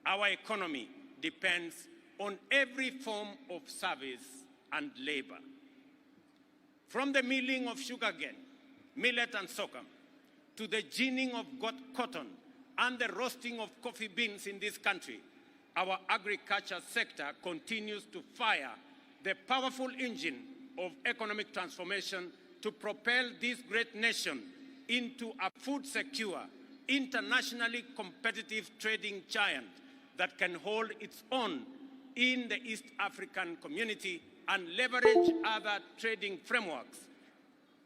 our economy depends on every form of service and labor. From the milling of sugarcane, millet and sorghum, to the ginning of cotton and the roasting of coffee beans in this country, our agriculture sector continues to fire the powerful engine of economic transformation to propel this great nation into a food-secure, internationally competitive trading giant that can hold its own in the East African community and leverage other trading frameworks,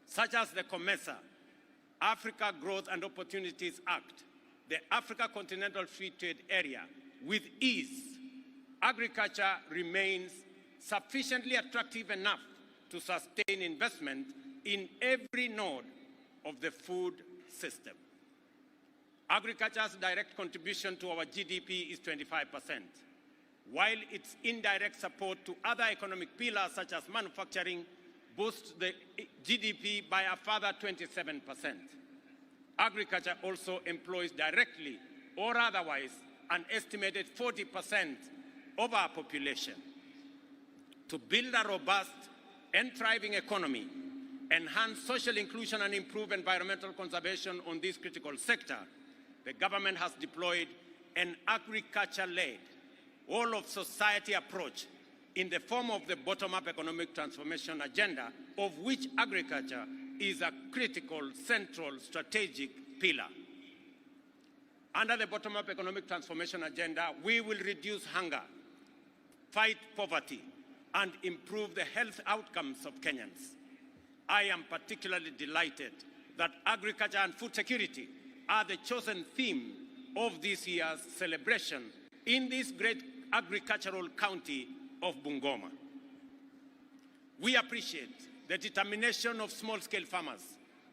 such as the COMESA, Africa Growth and Opportunities Act, the Africa Continental Free Trade Area, with ease. Agriculture remains sufficiently attractive enough to sustain investment in every node of the food system. Agriculture's direct contribution to our GDP is 25%, while its indirect support to other economic pillars such as manufacturing boosts the GDP by a further 27%. Agriculture also employs directly or otherwise an estimated 40% of our population. To build a robust and thriving economy, enhance social inclusion and improve environmental conservation on this critical sector, the government has deployed an agriculture-led, all-of-society approach in the form of the bottom-up economic transformation agenda, of which agriculture is a critical, central, strategic pillar. Under the bottom-up economic transformation agenda, we will reduce hunger, fight poverty, and improve the health outcomes of Kenyans. I am particularly delighted that agriculture and food security are the chosen theme of this year's celebration in this great agricultural county of Bungoma. We appreciate the determination of small-scale farmers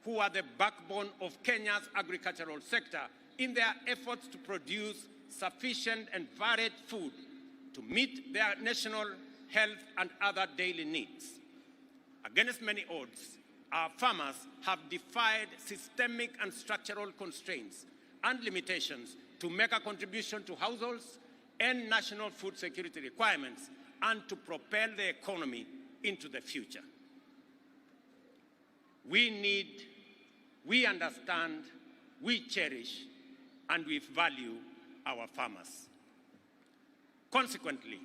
who are the backbone of Kenya's agricultural sector in their efforts to produce sufficient and varied food to meet their national health and other daily needs. Against many odds, our farmers have defied systemic and structural constraints and limitations to make a contribution to households and national food security requirements and to propel the economy into the future. We understand, we cherish, and we value our farmers. Consequently,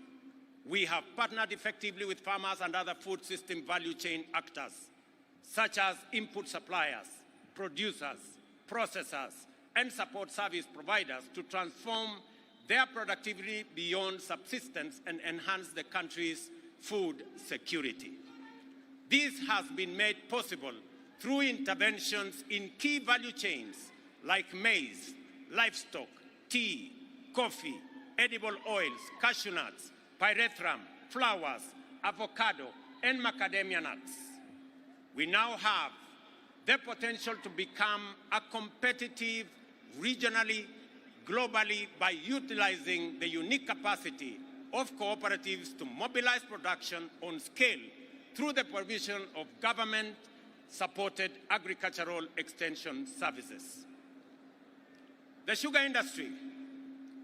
we have partnered effectively with farmers and other food system value chain actors, such as input suppliers, producers, processors, and support service providers to transform their productivity beyond subsistence and enhance the country's food security. This has been made possible through interventions in key value chains like maize, livestock, tea, coffee, edible oils, cashew nuts, pyrethrum, flowers, avocado, and macadamia nuts. We now have the potential to become a competitive regionally, globally, by utilizing the unique capacity of cooperatives to mobilize production on scale through the provision of government-supported agricultural extension services. The sugar industry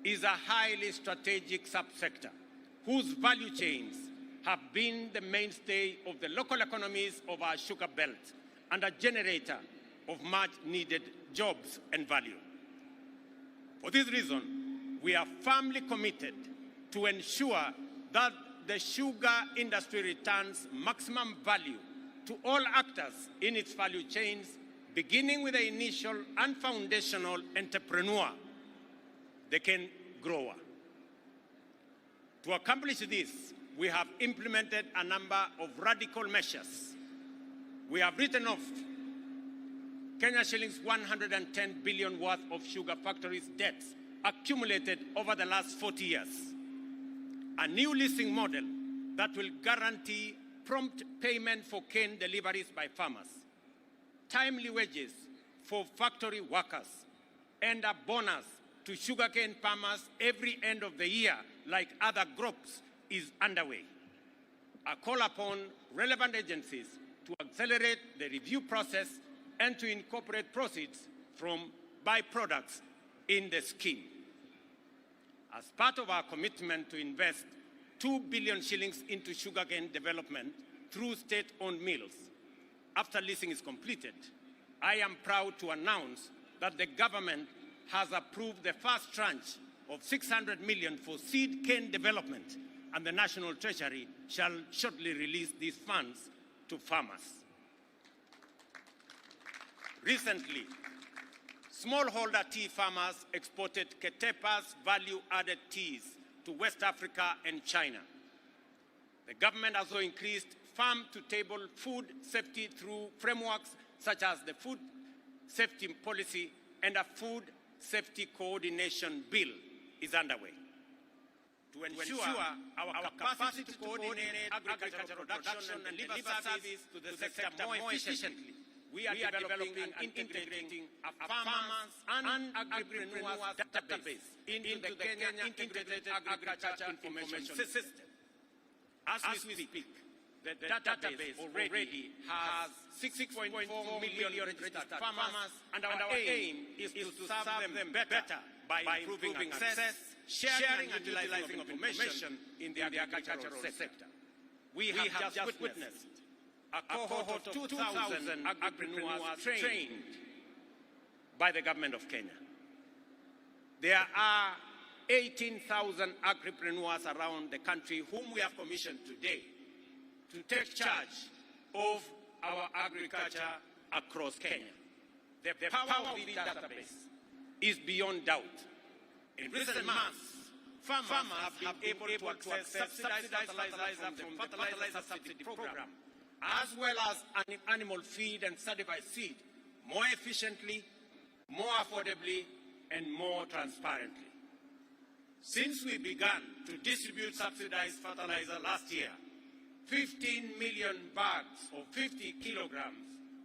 is a highly strategic subsector whose value chains have been the mainstay of the local economies of our sugar belt and a generator of much-needed jobs and value. For this reason, we are firmly committed to ensure that the sugar industry returns maximum value to all actors in its value chains, beginning with the initial and foundational entrepreneur, the cane grower. To accomplish this, we have implemented a number of radical measures. We have written off Kenya shillings 110 billion worth of sugar factories' debts accumulated over the last 40 years. A new leasing model that will guarantee prompt payment for cane deliveries by farmers, timely wages for factory workers, and a bonus to sugarcane farmers every end of the year, like other crops, is underway. A call upon relevant agencies to accelerate the review process and to incorporate proceeds from byproducts in the scheme. As part of our commitment to invest 2 billion shillings into sugarcane development through state-owned mills, after leasing is completed, I am proud to announce that the government has approved the first tranche of 600 million for seed cane development, and the National Treasury shall shortly release these funds to farmers. Recently, smallholder tea farmers exported Ketepa's value-added teas to West Africa and China. The government has also increased farm-to-table food safety through frameworks such as the Food Safety Policy, and a Food Safety Coordination Bill is underway. To ensure our capacity to coordinate agricultural production and deliver service to the sector more efficiently, we are developing and integrating a farmers and agripreneurs database into the Kenya Integrated Agriculture Information System. As we speak, the database already has 6.4 million registered farmers, and our aim is to serve them better by improving access, sharing and utilizing of information in the agricultural sector. We have just witnessed a cohort of 2,000 agripreneurs trained by the government of Kenya. There are 18,000 agripreneurs around the country whom we have commissioned today to take charge of our agriculture across Kenya. The power of the database is beyond doubt. In recent months, farmers have been able to access subsidized fertilizer from the fertilizer subsidy program, as well as animal feed and certified seed, more efficiently, more affordably, and more transparently. Since we began to distribute subsidized fertilizer last year, 15 million bags of 50 kilograms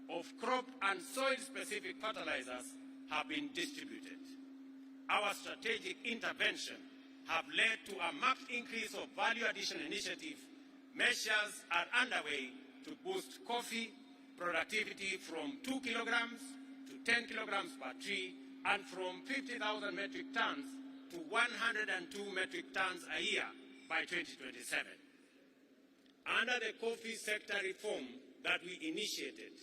of crop and soil-specific fertilizers have been distributed. Our strategic intervention have led to a marked increase of value addition initiatives. Measures are underway to boost coffee productivity from 2 kilograms to 10 kilograms per tree, and from 50,000 metric tons to 102 metric tons a year by 2027. Under the coffee sector reform that we initiated,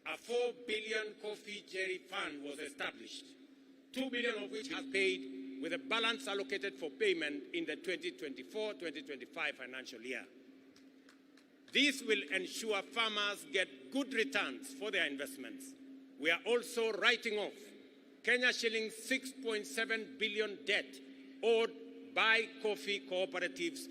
a 4 billion coffee jerry fund was established, 2 billion of which has paid, with a balance allocated for payment in the 2024-2025 financial year. This will ensure farmers get good returns for their investments. We are also writing off Kenya shillings 6.7 billion debt owed by coffee cooperatives